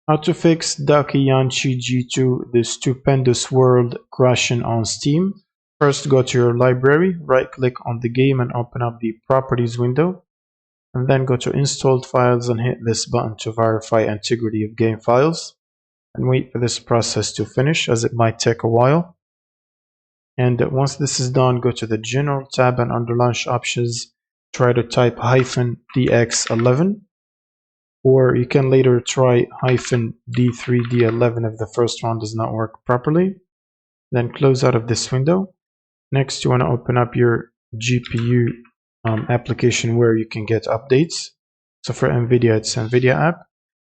How to fix Dakiyanchi G2 The Stupendous World crashing on Steam. First, go to your library, right click on the game and open up the properties window, and then go to installed files and hit this button to verify integrity of game files, and wait for this process to finish as it might take a while. And once this is done, go to the general tab and under launch options try to type -dx11, or you can later try -d3d11 if the first one does not work properly. Then close out of this window. Next, you want to open up your GPU application where you can get updates. So for NVIDIA, it's NVIDIA app.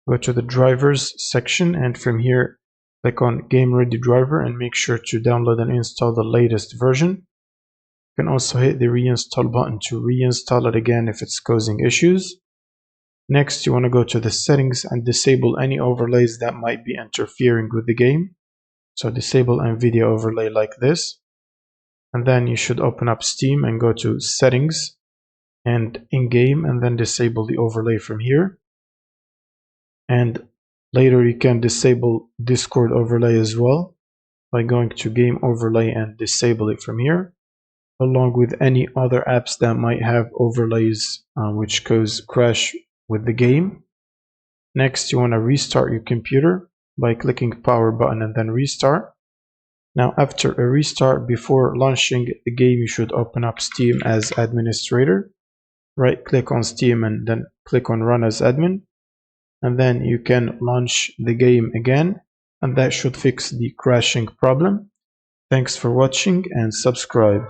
Go to the drivers section, and from here click on game ready driver and make sure to download and install the latest version. You can also hit the reinstall button to reinstall it again if it's causing issues. Next, you want to go to the settings and disable any overlays that might be interfering with the game. So disable NVIDIA overlay like this. And then you should open up Steam and go to settings and in-game, and then disable the overlay from here. And later you can disable Discord overlay as well by going to game overlay and disable it from here, along with any other apps that might have overlays which cause crash with the game. Next, you want to restart your computer by clicking power button and then restart. Now after a restart, before launching the game, you should open up Steam as administrator. Right click on Steam and then click on run as admin, and then you can launch the game again, and that should fix the crashing problem. Thanks for watching and subscribe.